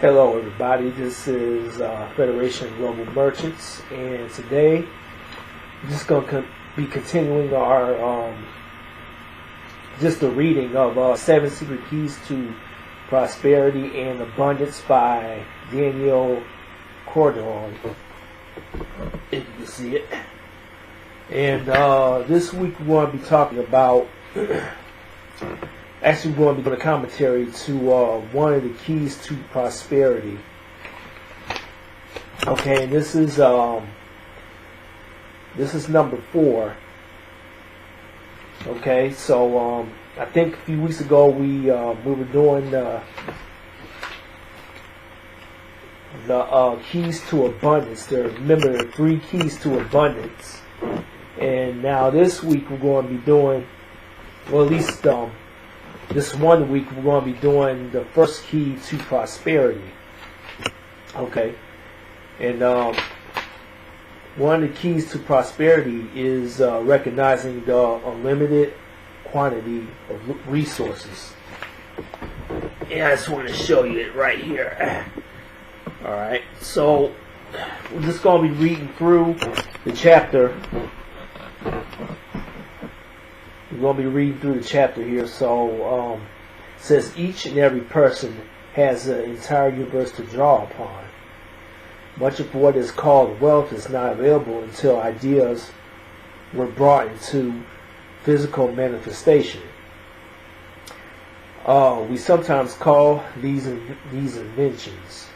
Hello everybody, this is Federation of Global Merchants, and today I'm just going to be continuing our just the reading of 7 Secret Keys to Prosperity and Abundance by Daniel Cordoy, if you can see it. And this week we're going to be talking about actually, we're going to be doing a commentary to one of the keys to prosperity. Okay, and this is number 4. Okay, so I think a few weeks ago we were doing the keys to abundance. Remember the 3 keys to abundance, and now this week we're going to be doing, well, at least this one week we're going to be doing the first key to prosperity. Okay, and one of the keys to prosperity is recognizing the unlimited quantity of resources. And I just want to show you it right here. Alright, so we're just going to be reading through the chapter. We're going to be reading through the chapter here. So it says each and every person has an entire universe to draw upon. Much of what is called wealth is not available until ideas were brought into physical manifestation. We sometimes call these inventions.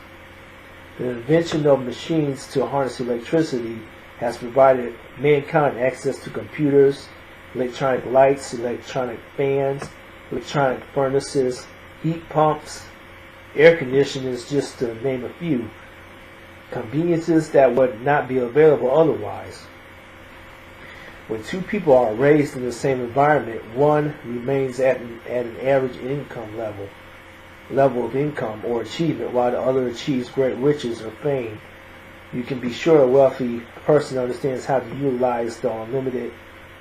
The invention of machines to harness electricity has provided mankind access to computers, electronic lights, electronic fans, electronic furnaces, heat pumps, air conditioners, just to name a few. Conveniences that would not be available otherwise. When 2 people are raised in the same environment, one remains at an average income level of income or achievement, while the other achieves great riches or fame. You can be sure a wealthy person understands how to utilize the unlimited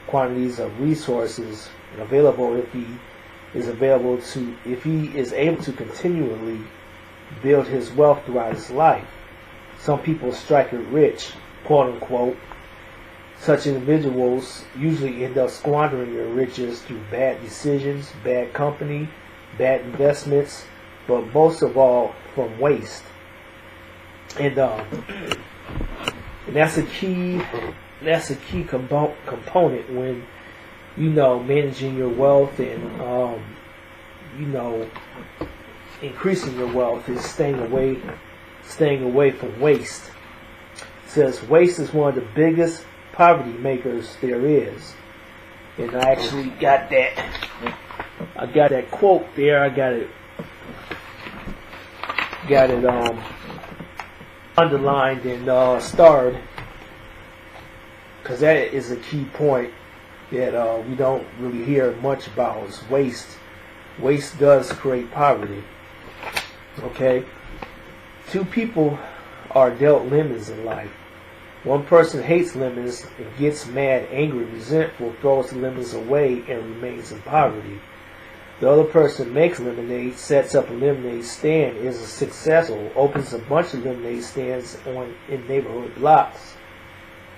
quantities of resources available if he is able to continually build his wealth throughout his life. Some people strike it rich, quote unquote. Such individuals usually end up squandering their riches through bad decisions, bad company, bad investments, but most of all from waste. And that's a key component when managing your wealth and increasing your wealth is staying away from waste. It says waste is one of the biggest poverty makers there is. And I actually got that quote there. I got it underlined and starred, because that is a key point that we don't really hear much about, is waste. Waste does create poverty. Okay? 2 people are dealt lemons in life. One person hates lemons and gets mad, angry, resentful, throws the lemons away, and remains in poverty. The other person makes lemonade, sets up a lemonade stand, is successful, opens a bunch of lemonade stands in neighborhood blocks,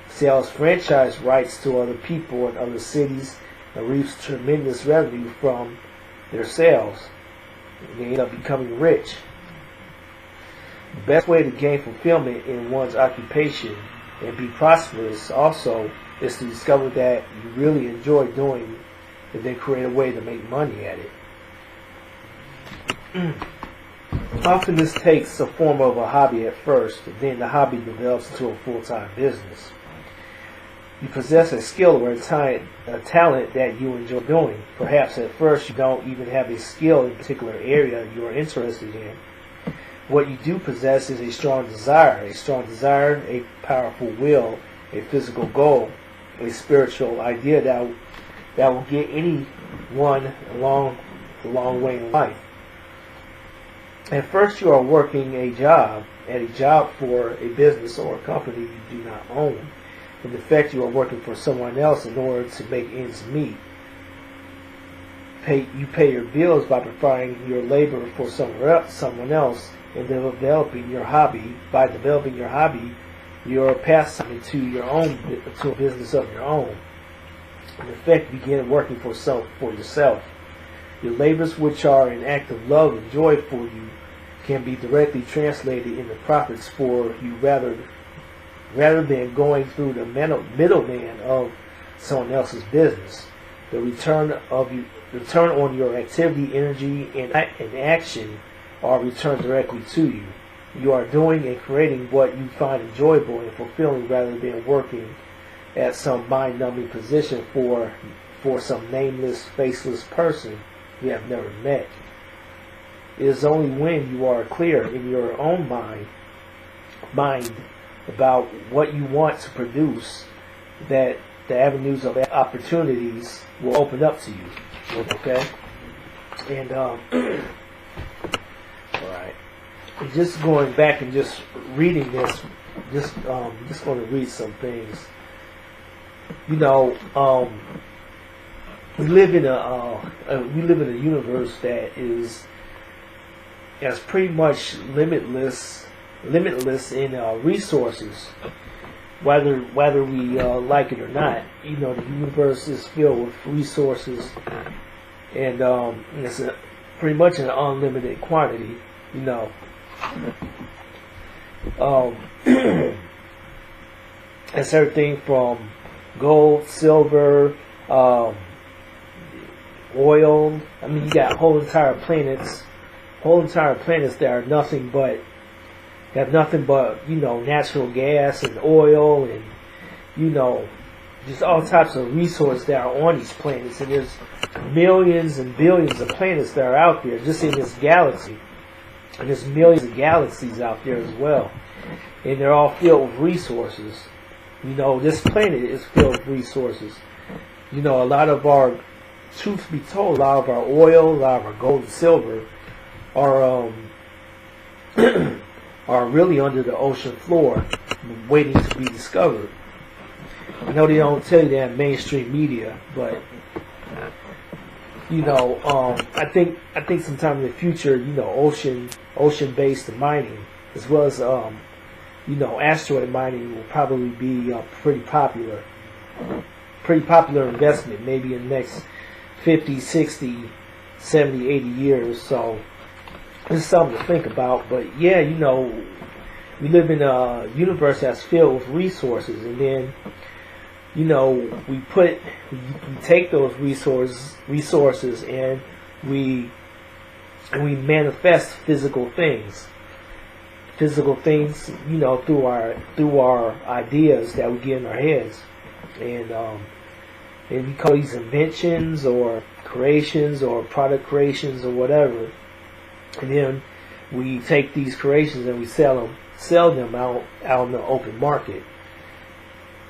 sells franchise rights to other people in other cities, and reaps tremendous revenue from their sales. They end up becoming rich. The best way to gain fulfillment in one's occupation and be prosperous also is to discover that you really enjoy doing and then create a way to make money at it. Often this takes the form of a hobby at first, and then the hobby develops into a full-time business. You possess a skill or a talent that you enjoy doing. Perhaps at first you don't even have a skill in a particular area you are interested in. What you do possess is a strong desire, a powerful will, a physical goal, a spiritual idea that will get anyone along the long way in life. At first you are working at a job for a business or a company you do not own. In effect, you are working for someone else in order to make ends meet. You pay your bills by providing your labor for someone else, and developing your hobby. By developing your hobby, you're passing into your own, to a business of your own. In effect, begin working for yourself. Your labors, which are an act of love and joy for you, can be directly translated into profits for you rather than going through the middleman of someone else's business. The return on your activity, energy, and action are returned directly to you. You are doing and creating what you find enjoyable and fulfilling rather than working at some mind-numbing position for some nameless, faceless person you have never met. It is only when you are clear in your own mind about what you want to produce that the avenues of opportunities will open up to you. Okay? And all right. And just going back and just reading this, just going to read some things. You know, we live in a universe that is pretty much limitless in resources, whether we like it or not. You know, the universe is filled with resources, and it's pretty much an unlimited quantity. You know, it's everything from gold, silver, oil. I mean, you got whole entire planets that are nothing but natural gas and oil, and just all types of resources that are on these planets. And there's millions and billions of planets that are out there just in this galaxy, and there's millions of galaxies out there as well, and they're all filled with resources. This planet is filled with resources. A lot of our, truth be told, a lot of our oil, a lot of our gold and silver are really under the ocean floor, waiting to be discovered. I know they don't tell you that in mainstream media, but I think sometime in the future, ocean-based mining, as well as asteroid mining, will probably be pretty popular investment, maybe in the next 50, 60, 70, 80 years. So it's something to think about. But yeah, we live in a universe that's filled with resources, and then we take those resources and we manifest physical things through our ideas that we get in our heads, and we call these inventions or creations or product creations or whatever. And then we take these creations and we sell them out in the open market.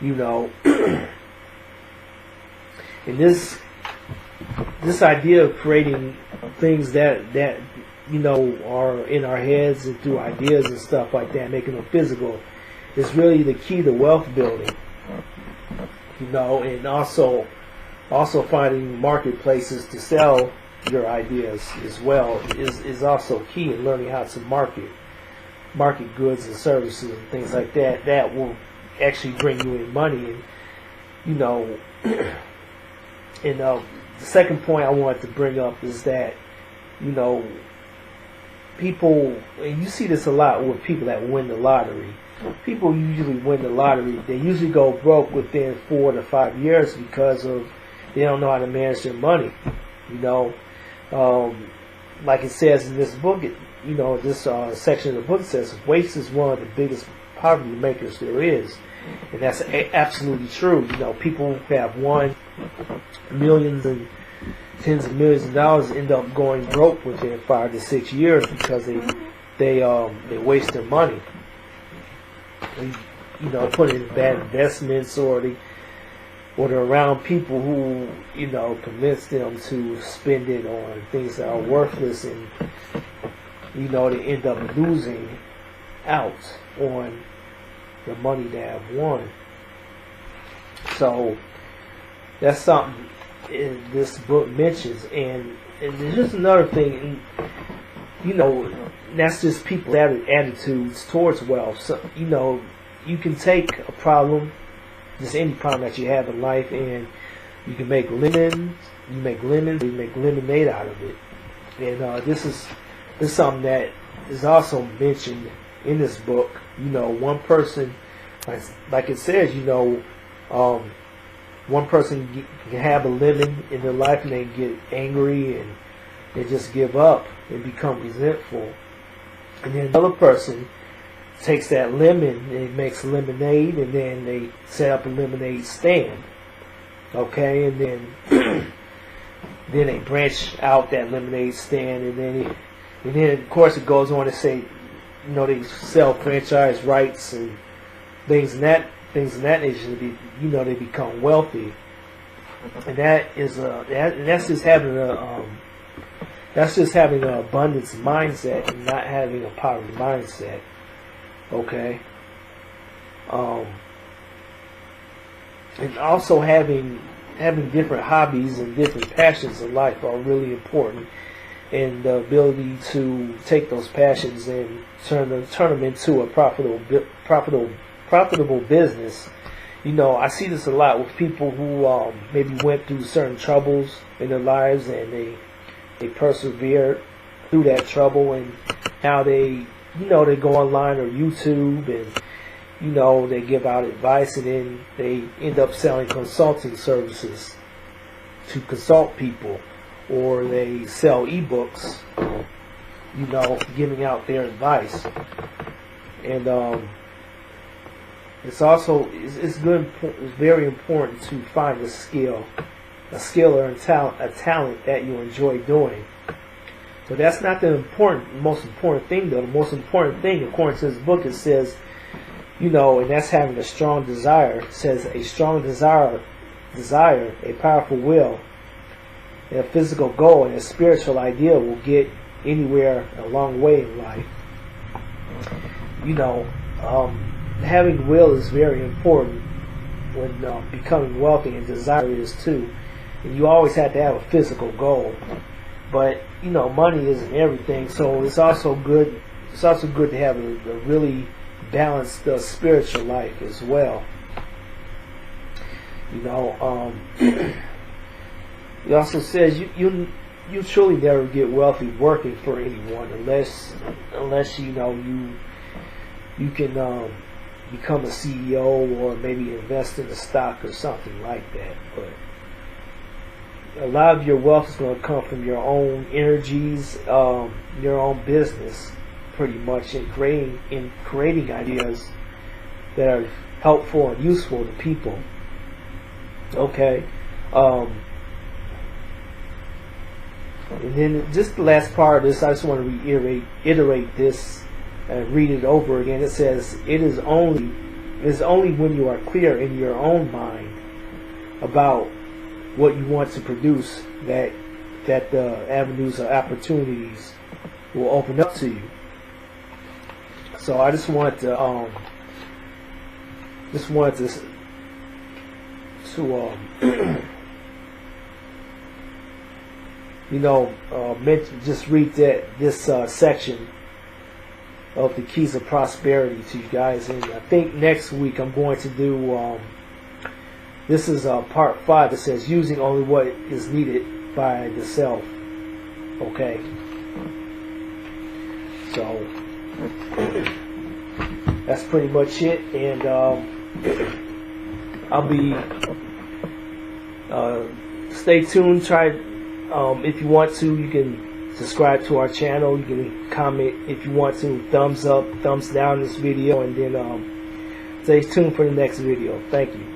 And this idea of creating things that are in our heads and through ideas and stuff like that, making them physical, is really the key to wealth building. And also finding marketplaces to sell your ideas as well is also key in learning how to market goods and services and things like that. That will actually bring you in money. And the second point I wanted to bring up is that people, and you see this a lot with people that win the lottery. People usually win the lottery. They usually go broke within 4 to 5 years because they don't know how to manage their money. Like it says in this book, this section of the book says waste is one of the biggest poverty makers there is, and that's absolutely true. People who have won millions and tens of millions of dollars end up going broke within 5 to 6 years because they waste their money. Put it in bad investments, or they're around people who convince them to spend it on things that are worthless, and they end up losing out on the money they have won. So that's something this book mentions. And there's just another thing. you know, that's just people's attitudes towards wealth. So, you know, you can take a problem, just any problem that you have in life, and you can make lemons. You make lemons. You make lemonade out of it. And this is something that is also mentioned in this book. You know, one person, like it says, you know, one person can have a lemon in their life and they get angry and they just give up and become resentful. And then another person takes that lemon and makes lemonade, and then they set up a lemonade stand. Okay, and then then they branch out that lemonade stand, and then of course it goes on to say, you know, they sell franchise rights and things in that nature. You know, they become wealthy, and that's just having an abundance mindset and not having a poverty mindset. Okay, and also having different hobbies and different passions in life are really important, and the ability to take those passions and turn them into a profitable business. You know, I see this a lot with people who maybe went through certain troubles in their lives, and they persevered through that trouble, and now they go online or YouTube, and you know, they give out advice, and then they end up selling consulting services to consult people, or they sell ebooks, you know, giving out their advice. And it's very important to find a skill or a talent that you enjoy doing. So that's not the most important thing, though. The most important thing, according to this book, it says, you know, and that's having a strong desire. It says a strong desire, a powerful will, and a physical goal, and a spiritual idea will get anywhere a long way in life. You know, having will is very important when becoming wealthy, and desire is too. And you always have to have a physical goal. But you know, money isn't everything, so it's also good. It's also good to have a really balanced spiritual life as well. You know, it also says you truly never get wealthy working for anyone unless you know you can become a CEO or maybe invest in a stock or something like that. But a lot of your wealth is going to come from your own energies, your own business, pretty much, in creating ideas that are helpful and useful to people. Okay, and then just the last part of this, I just want to reiterate this and read it over again. It says, it is only when you are clear in your own mind about what you want to produce that the avenues or opportunities will open up to you. So I just wanted to you know, just read this section of the Keys of Prosperity to you guys. And I think next week I'm going to do this is part 5. It says using only what is needed by the self. Okay, so that's pretty much it, and I'll be stay tuned. Try if you want to, you can subscribe to our channel. You can comment if you want to, thumbs up, thumbs down this video, and then stay tuned for the next video. Thank you.